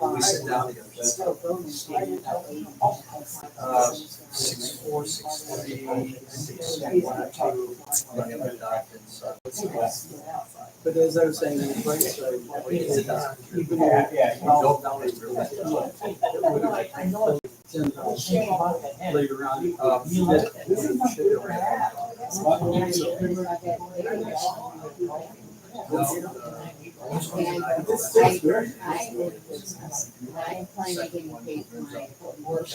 We sit down together. 6'4", 6'3", 6'1", running my dock and stuff. But as I was saying, the place, later on, I'm planning on getting paid for my work.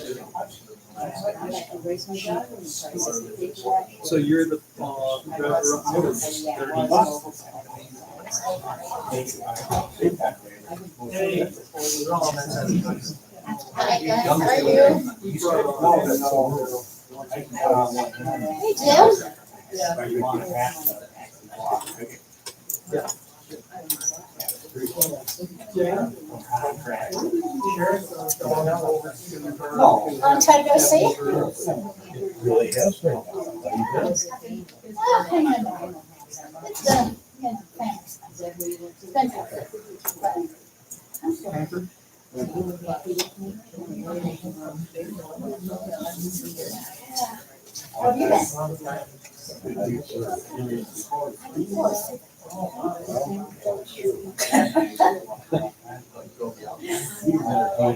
so you're the driver up north. Hey, Hi guys, how are you? Hey Tim. Time to go see? Really has been. Oh, hang on. It's done. Yeah, thanks. It's been good. How have you been?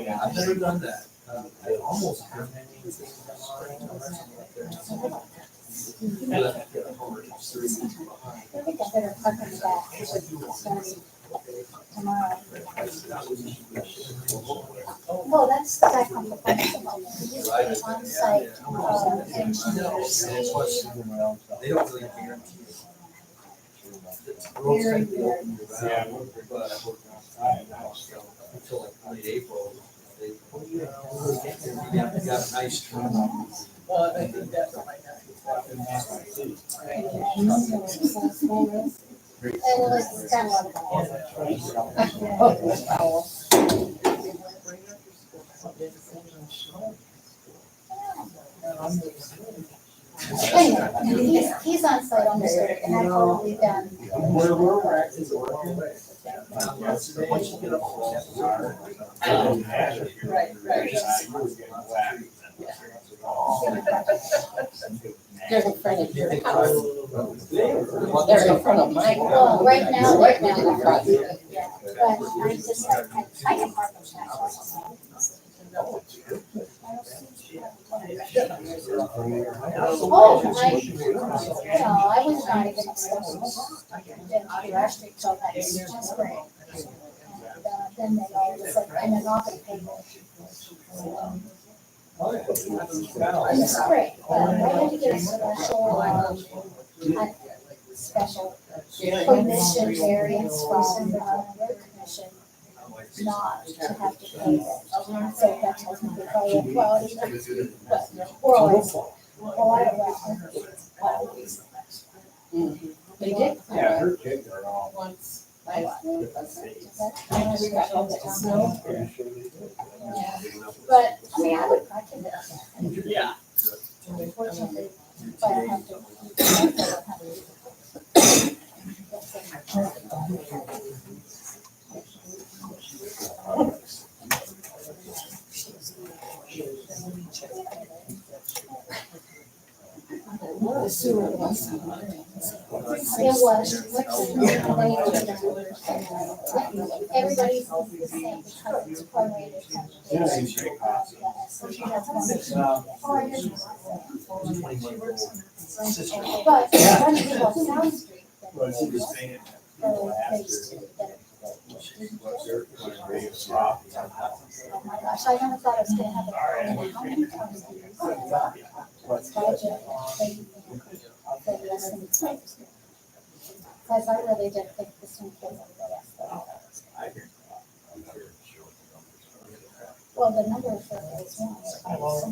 I've never done that. I almost have. I think I better park in the back. Starting tomorrow. Oh, that's back on the phone. On-site engineers. They don't really guarantee it. Very weird. Until like late April, they got a nice turn. Well, I think that's what I got. And it's kind Anyway, he's on site on the street, and I've probably done. Where we're at is working. Once you get up. Right. They're in front of your house. They're in front of mine. Well, right now, they're in front. Yeah, but I just, I can park them back. Oh, I was not even expecting them to rush it till next spring. And then they all of a sudden, and then I'll get paid. In the spring, but I had to get a special permission variance from the road commission not to have to pay it. So that tells me that, well, it's not, but we're always, well, I don't know. They did. Yeah, her kids are all. Once. We got all the snow. But, I mean, I would practice it. Yeah. Unfortunately, but I have to. The sewer was. It was. Everybody's the same because it's prorated. So she has one. But when you go South Street, Well, she was saying. Oh my gosh, I never thought I was gonna have a problem. How many times do you say budget? Because I really did think this one came over the rest of it. Well, the number of surveys was.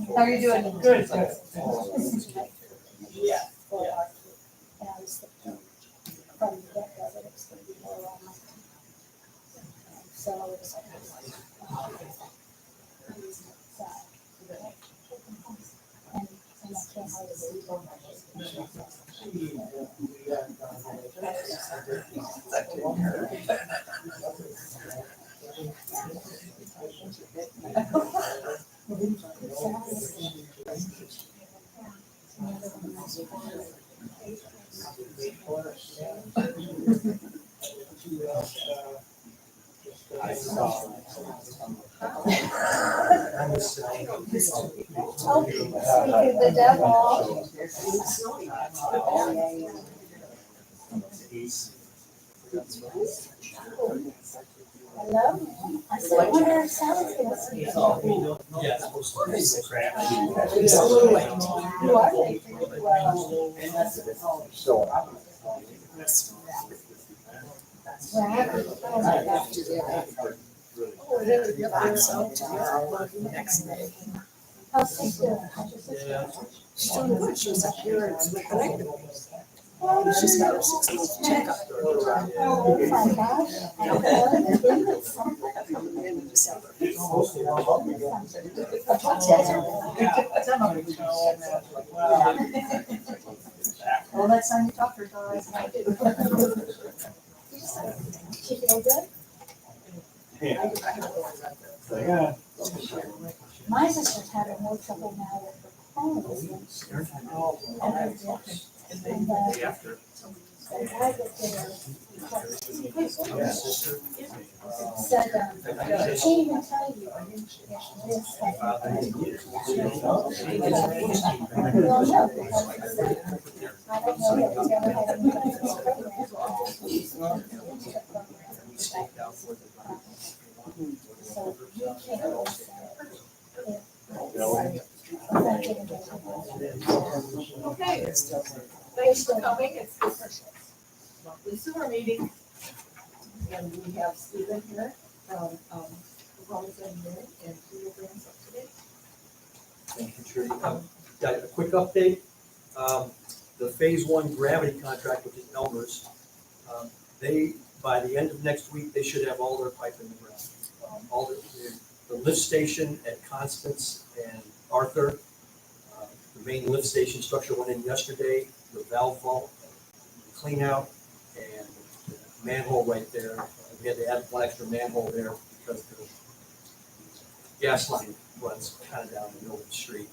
How are you doing? Good. Yeah. And I was thinking from the get-go that it was gonna be more around my time. So it was. And I can't hardly believe I'm just saying. Oh, speaking of the devil. Hello? I said, what are Sally's gonna see? Yeah, it's supposed to be so crappy. You are late. So. Rabbit. Oh my gosh. How's she doing? How's your sister? Yeah. She's doing good. She was up here and connected. She's got her 6 month checkup. Oh my gosh. I don't know. In December. Well, next time you talk to her, tell her I said I did. She feel good? Yeah. My sister's having more trouble now with her phones. And, Day after. the guy that did her, Yeah, sister. said, she didn't even tell you. This had- Well, no, because I don't know that it's ever had any kind of program. We staked out for the. So you can't listen. Okay, thanks for coming. It's the monthly sewer meeting. And we have Stephen here from, Performance Engineering, and he will bring us up to date. Thank you, Trudy. Got a quick update. The phase one gravity contract, which is Elmer's, they, by the end of next week, they should have all their pipe in the ground. All the lift station at Constance and Arthur, the main lift station structure went in yesterday, the valve vault, clean out, and the manhole right there. We had to add one extra manhole there because the gas line runs kind of down the middle of the street.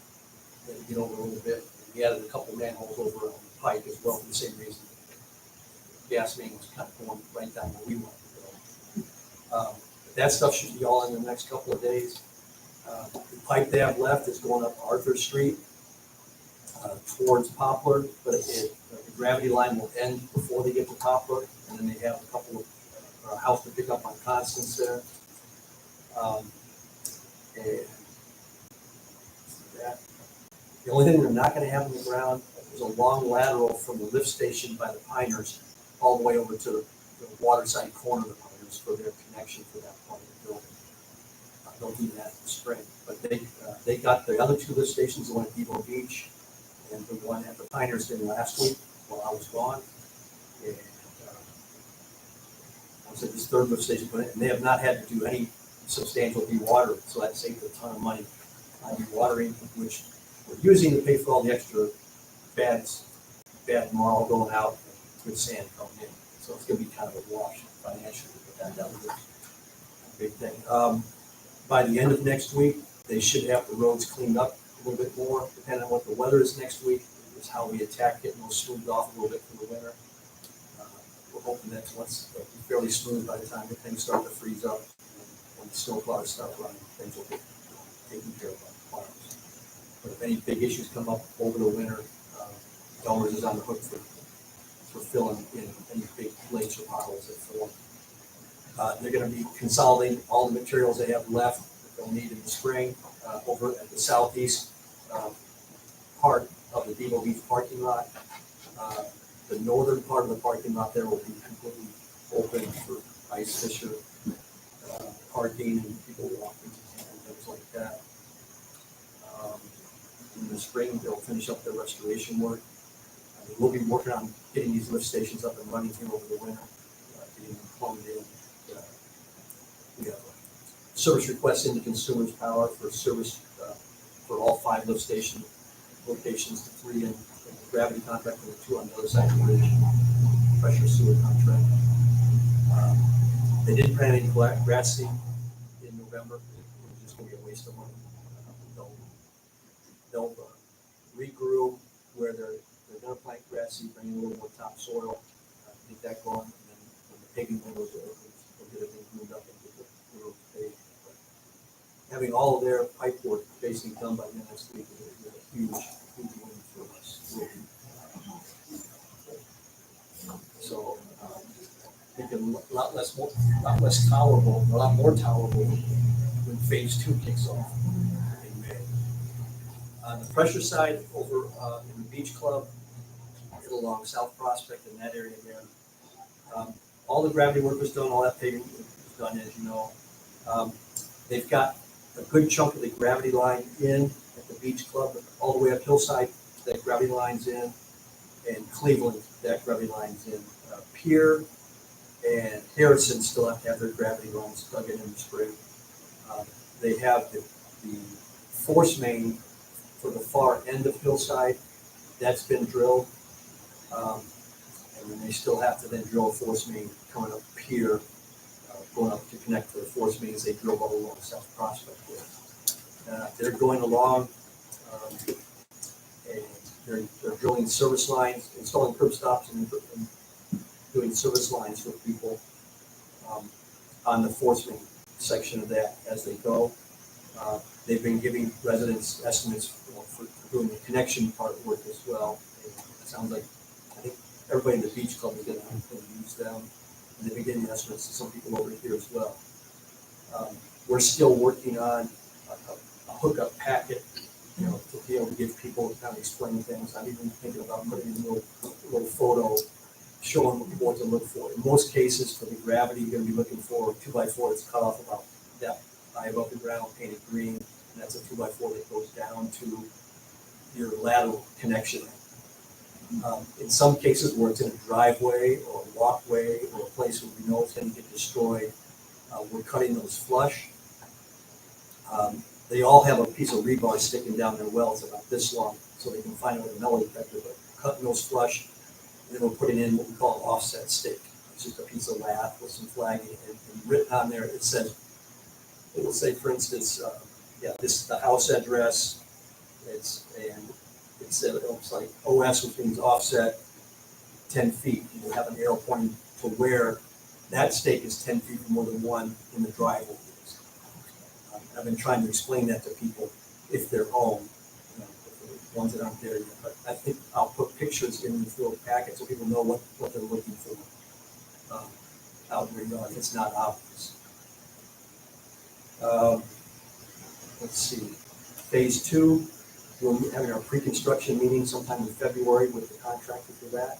Had to get over a little bit. We added a couple manholes over on the pipe as well for the same reason. The gas main was kind of going right down where we wanted to go. That stuff should be all in the next couple of days. The pipe they have left is going up Arthur Street towards Poplar, but the gravity line will end before they get to Poplar, and then they have a couple of house to pick up on Constance there. And that. The only thing they're not gonna have in the ground is a long lateral from the lift station by the Piners all the way over to the waterside corner of the Piners for their connection for that part of the building. They'll do that in the spring, but they got the other two lift stations, the one at Depot Beach and the one at the Piners in last week while I was gone. And I was at this third lift station, and they have not had to do any substantial dewatering, so that saved a ton of money on dewatering, which we're using to pay for all the extra bad marl going out and good sand coming in. So it's gonna be kind of a wash financially, but that was a big thing. By the end of next week, they should have the roads cleaned up a little bit more, depending on what the weather is next week, is how we attack getting those smoothed off a little bit for the winter. We're hoping that once it'll be fairly smooth by the time the things start to freeze up, and when the snow plows start running, things will get taken care of by the plows. But if any big issues come up over the winter, Elmer's is on the hook for filling in any big lakes or potholes that form. They're gonna be consolidating all the materials they have left that they'll need in the spring, over at the southeast, part of the Depot Beach parking lot. The northern part of the parking lot there will be completely open for ice fisher, parking and people walking and things like that. In the spring, they'll finish up their restoration work. We'll be working on getting these lift stations up and running here over the winter, getting them plumbed in. We have a service request into Consumers Power for service for all 5 lift station locations, the 3 in the gravity contract and the 2 on the other side of the bridge, pressure sewer contract. They didn't plant any grass seed in November. It was just going to be a waste of money. They'll regrew where they're going to plant grass seed, bring in a little more topsoil, get that going, and then when the paving windows are open, we'll get everything moved up and get the roads paved. having all of their pipe work basically done by the next week is a huge, huge win for us. So, thinking a lot less tolerable, a lot more tolerable when phase two kicks off in May. On the pressure side, over in the beach club, along South Prospect in that area there, all the gravity work was done, all that paving was done, as you know. They've got a good chunk of the gravity line in at the beach club, all the way up Hillside, that gravity line's in, and Cleveland, that gravity line's in. Pier and Harrison still have to have their gravity lines dug in the spring. They have the force main for the far end of Hillside, that's been drilled. And then they still have to then drill a force main coming up Pier, going up to connect to the force mains they drilled all along South Prospect with. They're going along, and they're drilling service lines, installing curb stops, and doing service lines for people on the force main section of that as they go. They've been giving residents estimates for doing the connection part work as well. It sounds like, I think everybody in the beach club is going to use them, and they've been getting estimates to some people over here as well. We're still working on a hookup packet, to be able to give people kind of explain things. I'm even thinking about putting in a little photo showing what to look for. In most cases, for the gravity, you're going to be looking for a 2x4 that's cut off about that high above the ground, painted green, and that's a 2x4 that goes down to your lateral connection. In some cases where it's in a driveway or a walkway or a place where we know it's going to get destroyed, we're cutting those flush. They all have a piece of rebar sticking down their wells about this long, so they can find it with a metal detector, but cutting those flush, and then we're putting in what we call an offset stake. It's just a piece of lath with some flagging, and written on there, it will say, for instance, this is the house address. It looks like OS, which means offset 10 feet. And we'll have an arrow pointing to where that stake is 10 feet from where the one in the driveway is. I've been trying to explain that to people if they're home, the ones that aren't there yet. But I think I'll put pictures in the field packet so people know what they're looking for out in their yard. It's not obvious. Let's see. Phase two, we'll be having our pre-construction meeting sometime in February with the contractor for that.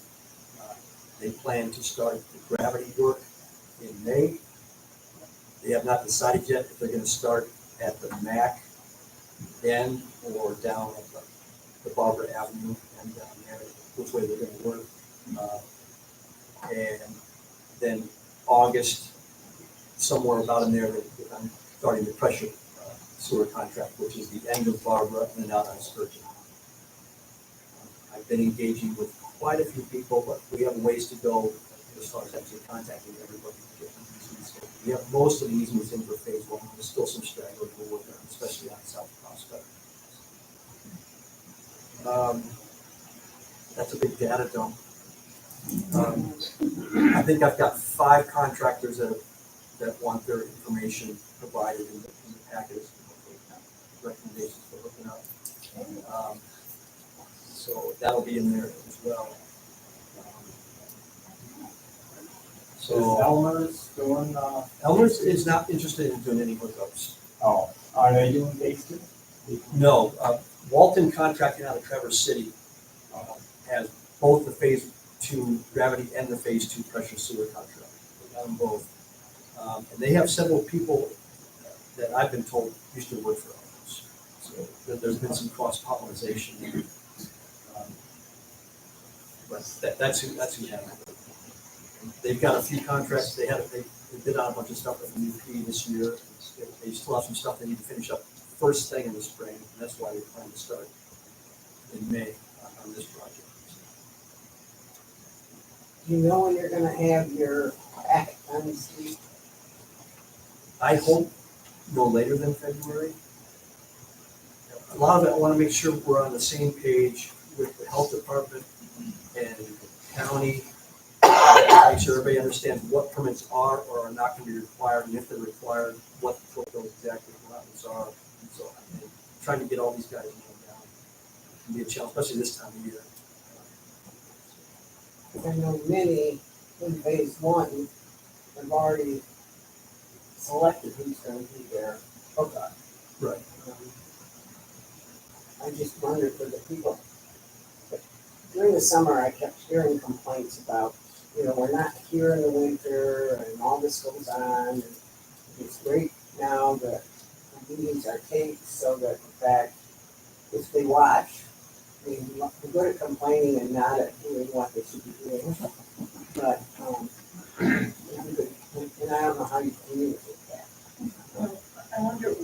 They plan to start the gravity work in May. They have not decided yet if they're going to start at the Mac end or down at the Barbara Avenue and down there, which way they're going to work. And then August, somewhere about in there, I'm starting the pressure sewer contract, which is the end of Barbara and then out on Sturgeon. I've been engaging with quite a few people, but we have a ways to go as far as actually contacting everybody to get these easements. We have most of the easements in for phase one. There's still some stragglers we're working on, especially on South Prospect. That's a big data dump. I think I've got 5 contractors that want their information provided in the package, recommendations for hooking up. So that'll be in there as well. So Elmer's doing, Elmer's is not interested in doing any hookups. are they doing phase two? No, Walton Contracting out of Traverse City has both the phase 2 gravity and the phase 2 pressure sewer contract. They got them both. And they have several people that I've been told used to work for Elmer's. So there's been some cross-pollination there. But that's who has it. They've got a few contracts. They bid on a bunch of stuff with the UP this year. They still have some stuff they need to finish up first thing in the spring, and that's why they plan to start in May on this project. You know when you're gonna have your packet on this week? I hope no later than February. A lot of it, I want to make sure we're on the same page with the health department and the county. Make sure everybody understands what permits are or are not going to be required, and if they're required, what those exactly are. contractors are. And so trying to get all these guys nailed down can be a challenge, especially this time of year. I know many in phase one have already selected who's gonna be their hookup. Right. I just wonder for the people. During the summer, I kept hearing complaints about, we're not here in the winter and all this goes on. And it's great now that the meetings are taped so that in fact, if they watch, we're good at complaining and not at doing what they should be doing. But, and I don't know how you communicate that. I wonder,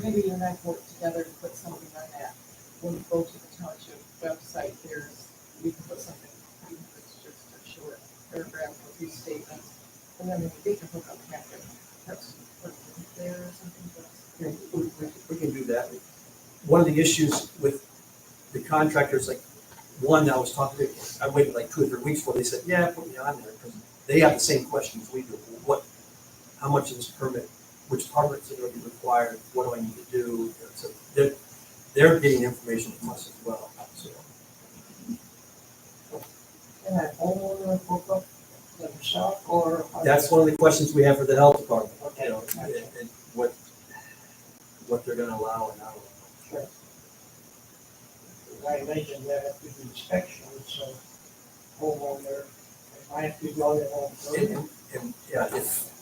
maybe you and I can work together to put something on that. When you go to the township website, we can put something, even if it's just a short paragraph or a few statements. And then maybe they can hook up after, perhaps put it there or something. We can do that. One of the issues with the contractors, like one I was talking to, I waited like 2 or 3 weeks before they said, yeah, put me on there, because they have the same questions we do. How much is this permit? Which permits are going to be required? What do I need to do? So they're getting information from us as well. So And that homeowner hook up themselves or? that's one of the questions we have for the health department. Okay. And what they're going to allow and not allow. I imagine that after the inspection, so homeowner, I have to go in home first. And yeah, if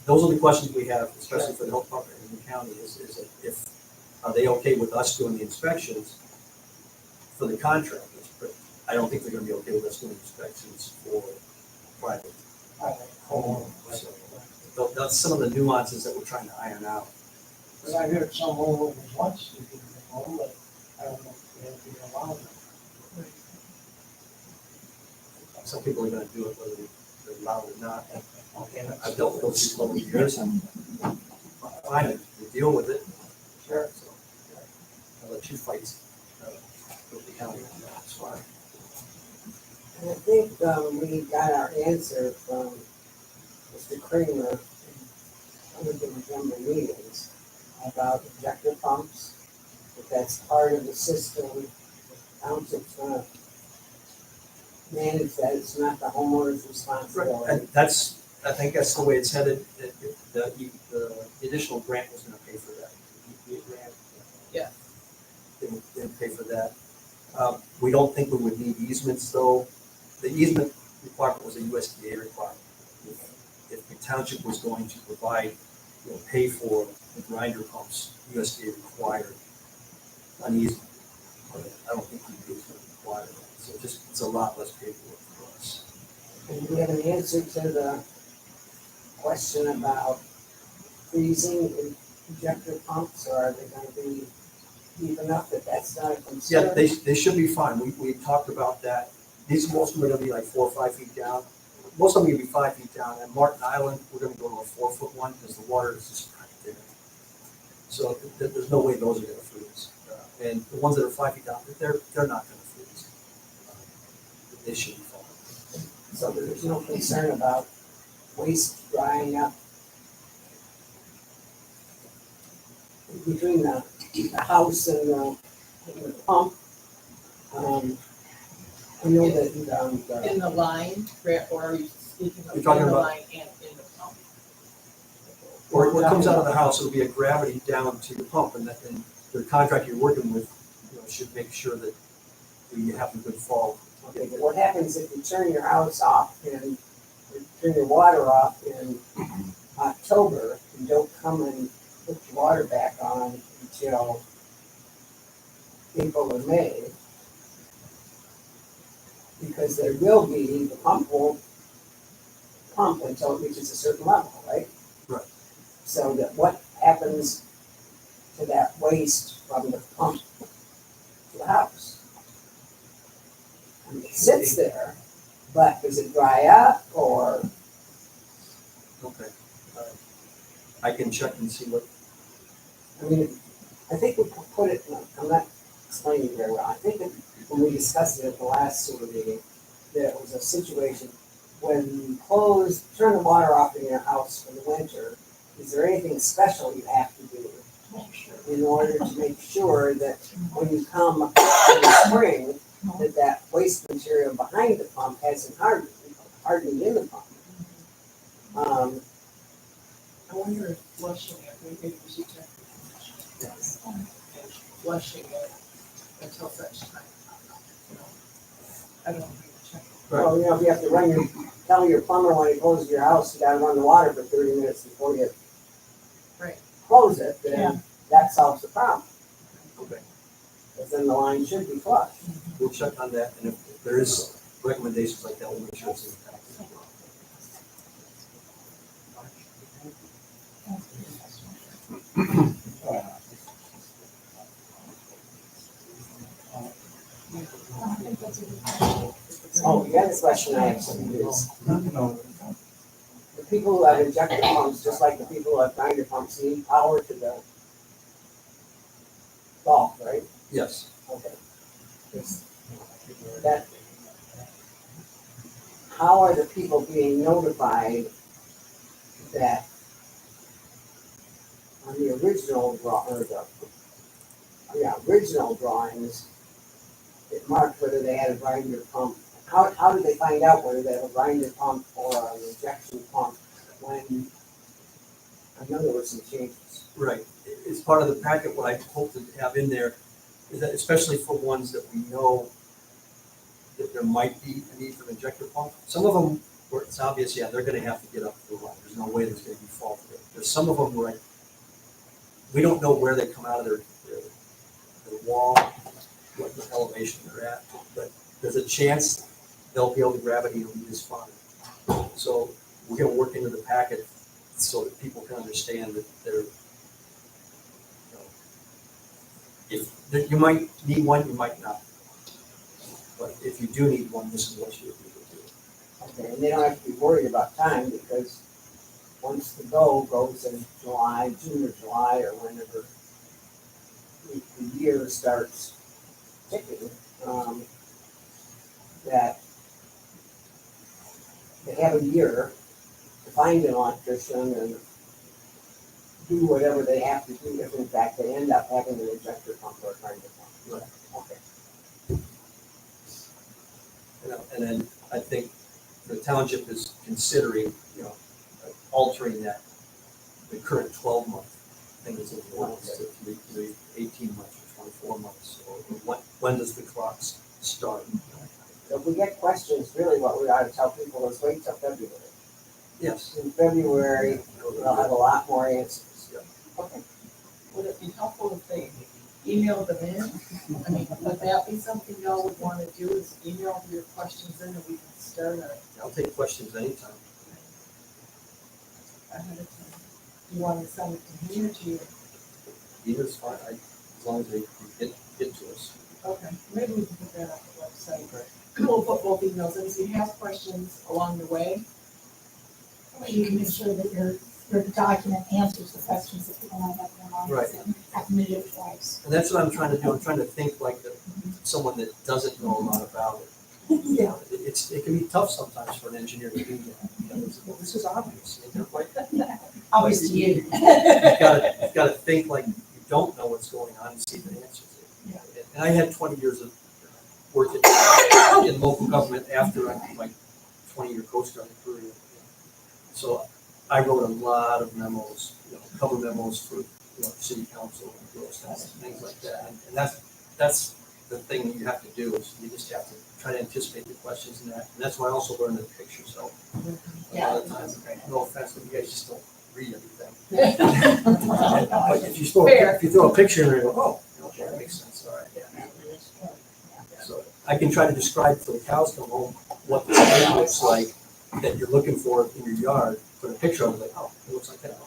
those are the questions we have, especially for the health department in the county, is that if, are they okay with us doing the inspections for the contractors? But I don't think they're gonna be okay with us doing inspections for private homeowners. So that's some of the nuances that we're trying to iron out. But I heard some homeowners wants to do the home, but I don't know if they'll be allowed. Some people are gonna do it whether they're allowed or not. Okay. I've dealt with those people over the years and fine, you deal with it. Sure. So I'll let you fight with the county on that, it's fine. And I think we got our answer from Mr. Kramer in one of the November meetings about injector pumps. If that's part of the system, the township's gonna manage that, it's not the homeowner's responsibility. And I think that's the way it's headed. The additional grant was gonna pay for that. The EPA grant. Yeah. Didn't pay for that. We don't think we would need easements though. The easement requirement was a USDA requirement. If the township was going to provide, pay for the grinder pumps, USDA required an easement. I don't think we would require that. So it's a lot less paperwork for us. And do we have an answer to the question about freezing injector pumps, or are they gonna be deep enough that that's not a concern? Yeah, they should be fine. We talked about that. Most of them are gonna be like 4 or 5 feet down. Most of them are gonna be 5 feet down. And Martin Island, we're gonna go to a 4-foot one because the water is just right there. So there's no way those are gonna freeze. And the ones that are 5 feet down, they're not gonna freeze. They should be fine. So there's no concern about waste drying up between the house and the pump. I know that, In the line, or are you speaking of You're in talking the about- line and in the pump? Or what comes out of the house, it'll be a gravity down to the pump, and the contractor you're working with, should make sure that you have a good fall. okay, but what happens if you turn your house off and you turn your water off in October and don't come and put your water back on until April or May? Because there will be, the pump won't pump until it reaches a certain level, right? Right. So that what happens to that waste from the pump to the house? I mean, it sits there, but does it dry up or? Okay. I can check and see what, I mean, I think we put it, I'm not explaining very well. I think that when we discussed it at the last sewer meeting, there was a situation when you turn the water off in your house for the winter, is there anything special you have to do in order to make sure that when you come to the spring, that waste material behind the pump hasn't hardened in the pump? I wonder if flushing it, maybe we should check. And flushing it until such time. You know, I don't know, check. Well, if you have to tell your plumber when he closes your house, you gotta run the water for 30 minutes before you Right. close it, then that solves the problem. Okay, Because then the line should be flushed. we'll check on that, and if there is recommendations like that, we'll make sure it's in the package as well. Oh, the other question I have for you is, No. the people who have injector pumps, just like the people who have grinder pumps, need power to the bulb, right? Yes, Okay. That, how are the people being notified that on the original original drawings, it marked whether they had a grinder pump? How did they find out whether they have a grinder pump or an injection pump when, I know there were some changes. right. It's part of the packet, what I hope to have in there is that especially for ones that we know that there might be a need for an injector pump. Some of them where it's obvious, yeah, they're gonna have to get up to the line. There's no way there's gonna be fault there. There's some of them where we don't know where they come out of their wall, what the elevation they're at, but there's a chance they'll be able to gravity and be just fine. So we're gonna work into the packet so that people can understand that they're, that you might need one, you might not. But if you do need one, this is what you would do. Okay, and they don't have to be worried about time because once the goes in July, June or July, or whenever the year starts ticking, that they have a year to find an electrician and do whatever they have to do if in fact they end up having an injector pump or a grinder pump. Right. Okay. And then I think the township is considering, altering that, the current 12-month thing is in the ordinance to the 18 months or 24 months, or when does the clocks start? So if we get questions, really what we ought to tell people is wait till February. Yes. In February, we'll have a lot more answers. Okay. Would it be helpful if they emailed them in? I mean, would that be something y'all would want to do, is email your questions in and we can start I'll take questions anytime. ahead of time? Do you want to send it to me or to you? Either's fine, as long as they get to us. Okay, maybe we can put that on the website. We'll put both emails in, so you have questions along the way. You can make sure that your document answers the questions that people might have going on. Right. And have to do it twice. And that's what I'm trying to do. I'm trying to think like someone that doesn't know a lot about it. Yeah. It can be tough sometimes for an engineer to do that. Well, this is obvious. And they're like, Obvious to you. You've got to think like you don't know what's going on and see if it answers it. And I had 20 years of working in local government after my 20-year Coast Guard career. So I wrote a lot of memos, cover memos for city council and things like that. And that's the thing that you have to do is you just have to try to anticipate the questions and that. And that's why I also learned the pictures help. A lot of times, no offense, but you guys just don't read everything. But if you throw a picture in there, you go, oh, okay, that makes sense. All right, yeah. So I can try to describe till the cows come home what the thing looks like that you're looking for in your yard. Put a picture of it, like, oh, it looks like that.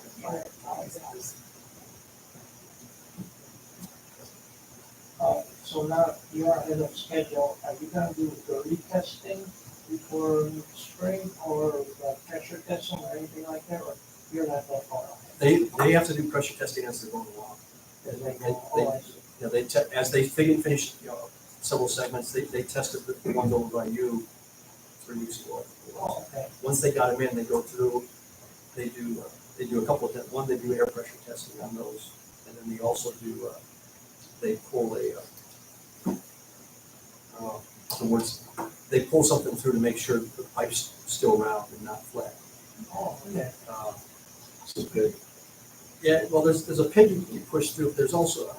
So now you are ahead of schedule. Are you gonna do the retesting before spring or pressure testing or anything like that, or you're not that far ahead? They have to do pressure testing as they're going along. As they go, oh, I see. As they finish several segments, they tested the ones over by you 3 weeks ago. Oh, okay. Once they got them in, they go through, they do they do a couple of, one, they do air pressure testing on those, and then they also do, they pull the words, they pull something through to make sure the pipe's still round and not flat. Oh, okay. So good. Yeah, well, there's a pig you push through, there's also, I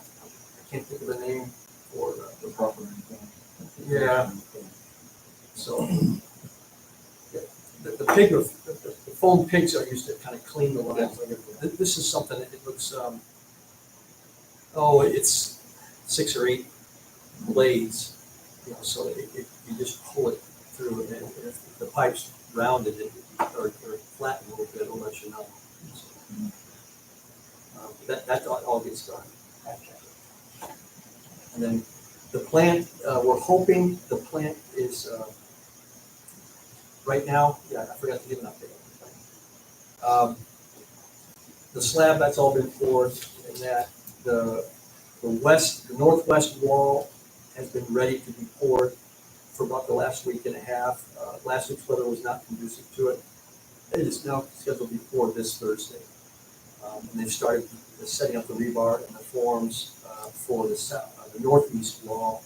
can't think of the name for the proper. Yeah. So, yeah, the pig, the foam pigs are used to kind of clean the lines. This is something that it looks, it's 6 or 8 blades, you know, so you just pull it through, and if the pipe's rounded or flattened a little bit, it'll let you know. So, that all gets done. And then the plant, we're hoping the plant is, right now, yeah, I forgot to give an update on the plant. The slab, that's all been poured, and that the northwest wall has been ready to be poured for about the last week and a half. Last week's weather was not conducive to it. It is now scheduled to be poured this Thursday. And they've started setting up the rebar and the forms for the northeast wall.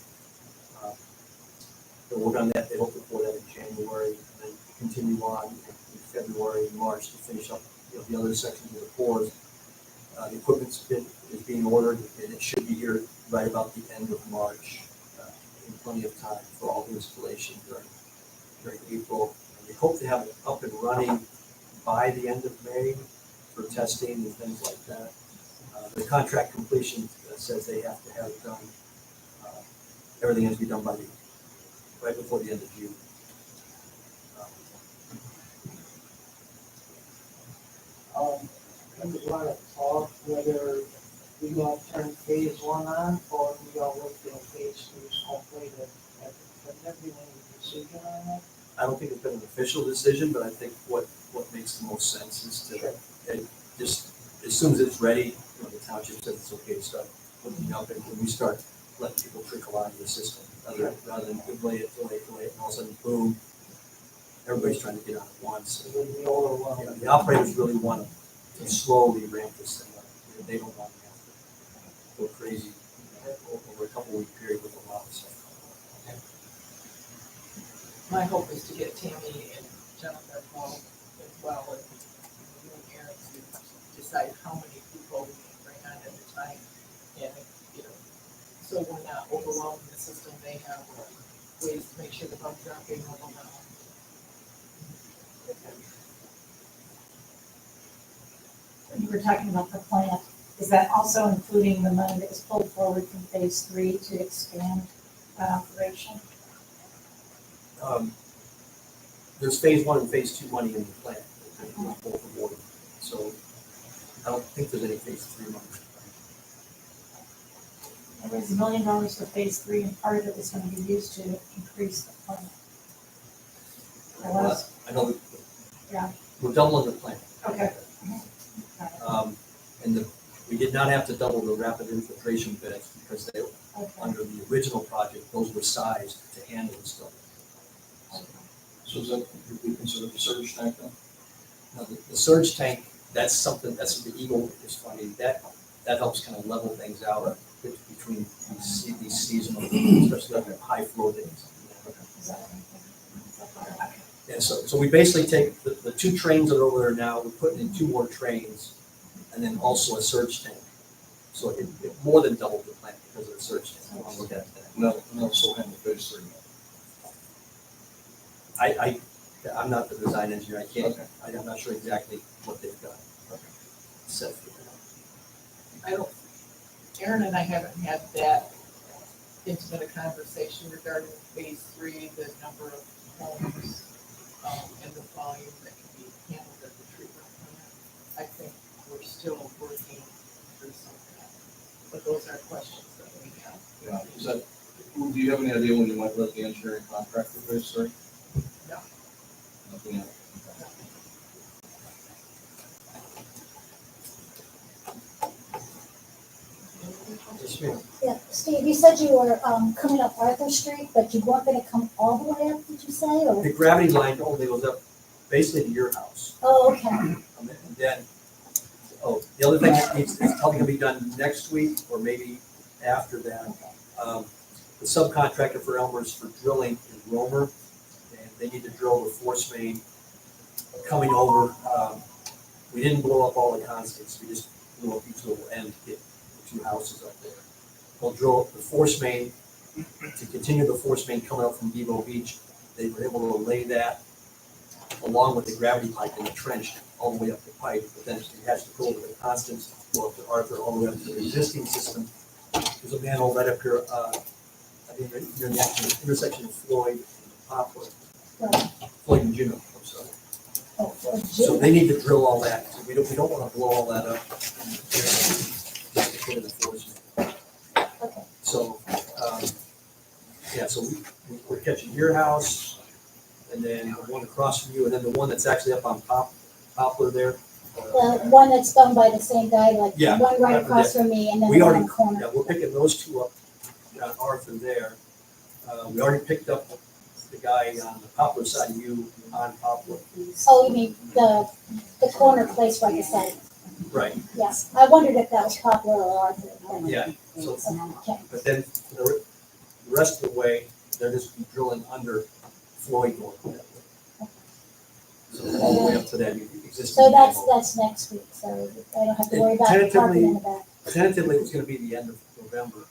They'll work on that. They hope to pour that in January, and then continue on in February and March to finish up, you know, the other sections of the pours. The equipment's is being ordered, and it should be here right about the end of March, in plenty of time for all the installation during April. And we hope to have it up and running by the end of May for testing and things like that. The contract completion says they have to have it done. Everything has to be done right before the end of June. We want to talk whether we gonna turn phase 1 on or we gonna wait till phase 2 is completed. Has there been any decision on that? I don't think it's been an official decision, but I think what makes the most sense is to, just, as soon as it's ready, you know, the township says it's okay to start putting up, and we start letting people trickle out of the system, rather than delay it, and all of a sudden, boom, everybody's trying to get on at once. It would be overwhelming. You know, the operators really want to slowly ramp this thing up. You know, they don't want to have to go crazy, you know, over a couple-week period with a lot of stuff. My hope is to get Tammy and Jennifer involved as well, and you and Aaron to decide how many people we can bring on at a time. And, you know, so we're not overwhelming the system, they have ways to make sure the bugs aren't being overwhelmed. You were talking about the plant, is that also including the money that was pulled forward from phase 3 to expand that operation? There's phase 1 and phase 2 money in the plant, both awarded. So I don't think there's any phase 3 money. There was $1 million for phase 3, and part of it was going to be used to increase the plant. I know that Yeah. we're doubling the plant. Okay. And we did not have to double the rapid infiltration beds because they, Okay. under the original project, those were sized to handle the stuff. So is that, would be considered a surge tank then? Now, the surge tank, that's something, that's the Eagle is funding, that helps kind of level things out between these seasonal, especially like high flow days. Yeah, so we basically take the 2 trains that are over there now, we're putting in 2 more trains, and then also a surge tank. So it more than doubled the plant because of the surge tank. I'll look at that. No, so handle phase 3. I'm not the design engineer, I can't, Okay. I'm not sure exactly what they've got set for that. Aaron and I haven't had that intimate a conversation regarding phase 3, the number of homes, and the volume that can be handled at the treatment plant. I think we're still working through some of that, but those are questions that we have. Yeah, is that, do you have any idea when you might let the engineering contract for phase 3? No. Nothing yet. Yes, ma'am. Yeah, Steve, you said you were coming up Arthur Street, but you weren't gonna come all the way up, did you say, or? The gravity line only goes up basically to your house. Oh, okay, And then Oh, the other thing that needs, it's probably gonna be done next week or maybe after that. The subcontractor for Elmer's for drilling is Romer, and they need to drill the force main coming over. We didn't blow up all the constants, we just blew up each little end to get the two houses up there. They'll drill up the force main, to continue the force main coming up from Devo Beach. They were able to lay that along with the gravity pipe in the trench all the way up the pipe, but then it has to go over the constants, go up to Arthur, all the way up to the existing system. There's a manhole right up here, I mean, near the intersection of Floyd and Poplar. Right. Floyd and Juno, I'm sorry. Oh, for So June. they need to drill all that, so we don't wanna blow all that up. Just to put in the force main. Okay. So, yeah, so we're catching your house, and then the one across from you, and then the one that's actually up on Poplar there. The one that's done by the same guy, like the Yeah, one right right, across from me and then We the one already, in the corner. yeah, we're picking those two up on Arthur there. We already picked up the guy on the Poplar side of you on Poplar. Oh, you mean the corner place right beside it? Right, Yes, I wondered if that was Poplar or Arthur. yeah, so, Okay, but then the rest of the way, they're just drilling under Floyd going that way. So all the way up to that existing. so manhole. that's next week, so I don't have to worry about parking in the back. Tentatively, it was gonna be the end of November,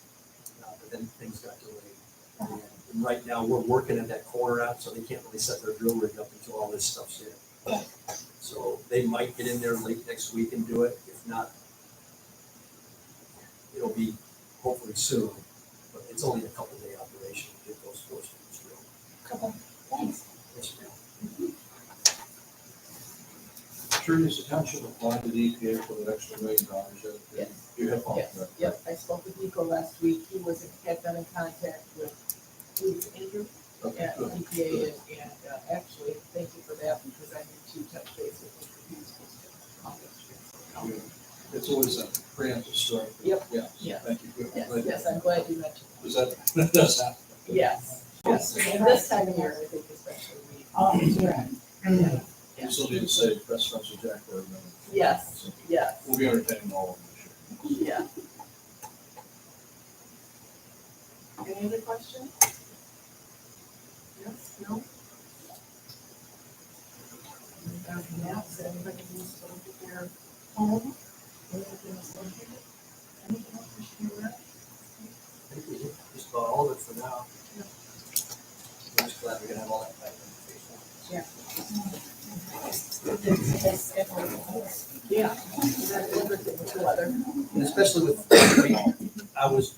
but then things got delayed. And right now, we're working at that corner out, so they can't really set their drill rig up until all this stuff's in. So they might get in there late next week and do it, if not, it'll be hopefully soon, but it's only a couple day operation to get those force mains drilled. Okay, thanks. Yes, ma'am. Curious, the township applied to the EPA for that extra $1 million yet? Yes. You have? Yes, yep, I spoke with Nico last week, he had been in contact with Andrew Okay, at good. EPA, and actually, thank you for that, because I need to touch base with him, he was supposed to call yesterday. It's always a preemptive strike. Yep. Yeah, Yeah. thank you. Good. Yes, Glad- yes, I'm glad you mentioned Is that does happen? that. Yes, yes, and this time of year, I think especially, You still need to say restaurants of Jack Bird. yes, yes, We'll be entertaining all of them this year. yeah. Any other questions? Yes, no? Maps, anybody needs to look at their home? Anything associated? Anything else we should be aware of? I think we did just about all of it for now. I'm just glad we're gonna have all that back in phase one. Yeah. Everything with the weather. And especially with, I was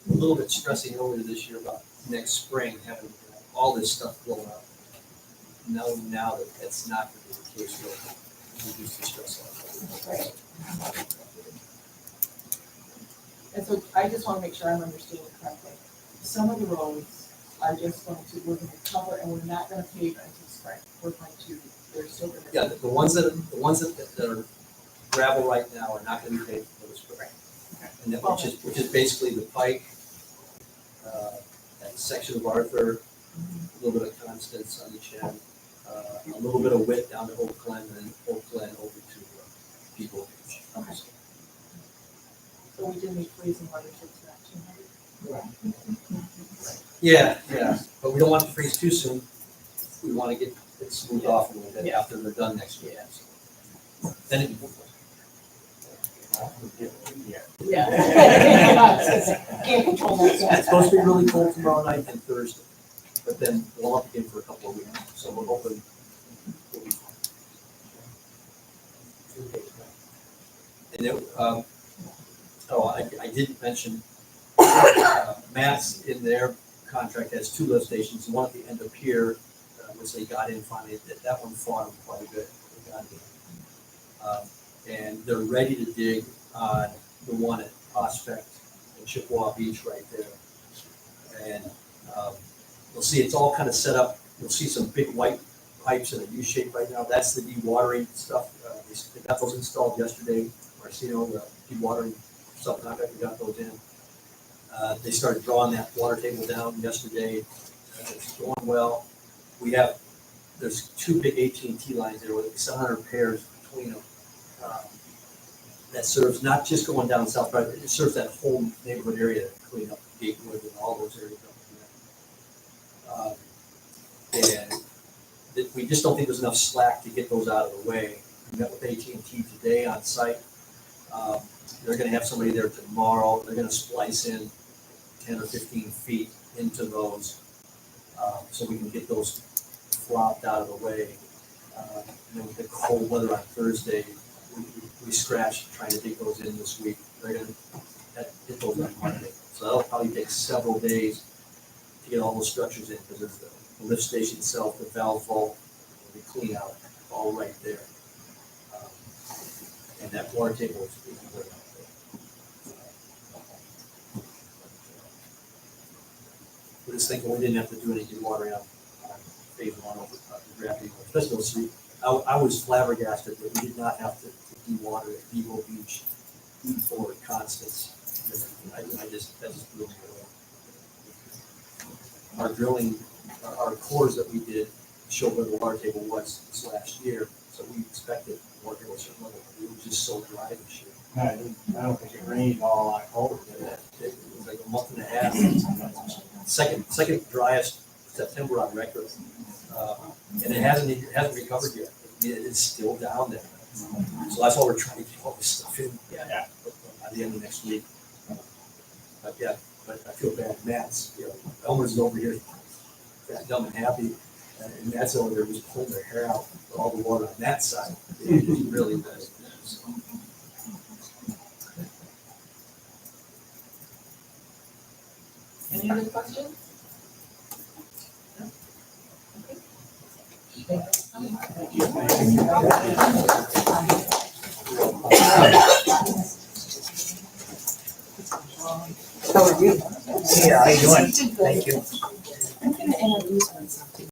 a little bit stressing earlier this year about next spring having all this stuff blown up. Knowing now that that's not going to be the case, we'll reduce the stress level. And so I just want to make sure I'm understanding correctly. Some of the roads are just going to, we're going to cover and we're not going to pave until spring. We're going to, they're still going to. Yeah, the ones that are gravel right now are not going to be paved for the spring. And that, which is basically the pike, that section of Arthur, a little bit of Constance on each end, a little bit of width down to Oak Glen, and then Oak Glen over to People Beach. Okay. So we do need freezing weather, so it's not 200. Yeah, but we don't want it to freeze too soon. We want to get it smoothed off a little bit Yeah. after they're done next week. Then it. Yeah. Can't control that. It's supposed to be really cold tomorrow night and Thursday, but then we'll up again for a couple of weeks, so we're hoping we'll be fine. And then, I didn't mention, Matt's in their contract has 2 lift stations, one at the end of Pier, which they got in finally, that one fought them quite a bit. They got in. And they're ready to dig on the one at Prospect and Chippewa Beach right there. And you'll see it's all kind of set up. You'll see some big white pipes in a U shape right now. That's the dewatering stuff. They got those installed yesterday. Marcino, the dewatering subcontractor, got those in. They started drawing that water table down yesterday. It's going well. There's 2 big AT&T lines there with 700 pairs between them. that serves not just going down South Drive, it serves that whole neighborhood area, clean up Gatewood and all those areas up there. And we just don't think there's enough slack to get those out of the way. We met with AT&T today on site. They're gonna have somebody there tomorrow. They're gonna splice in 10 or 15 feet into those, so we can get those flopped out of the way. And then with the cold weather on Thursday, we scratched trying to dig those in this week. They're gonna hit those on Monday. So that'll probably take several days to get all those structures in, because there's the lift station itself, the valve vault, we clean out all right there. And that water table is right out there. We're just thinking we didn't have to do any dewatering on phase one of the gravity, especially those three. I was flabbergasted that we did not have to dewater at Depot Beach for Constance. That just blew me away. Our drilling, our cores that we did showed where the water table was this last year, so we expected the water table was certain level. It was just so dry this year. I don't think it rained all October, did it? It was like a month and a half. Second driest September on record. And it hasn't recovered yet. It's still down there. So that's why we're trying to get all this stuff in. Yeah. By the end of next week. But I feel bad. Matt's, Elmer's over here, fat, dumb, and happy. And Matt's over there just pulling their hair out with all the water on that side. It's really bad. Any other questions? How are you? Yeah, how you doing? Thank you. I'm gonna introduce myself to you.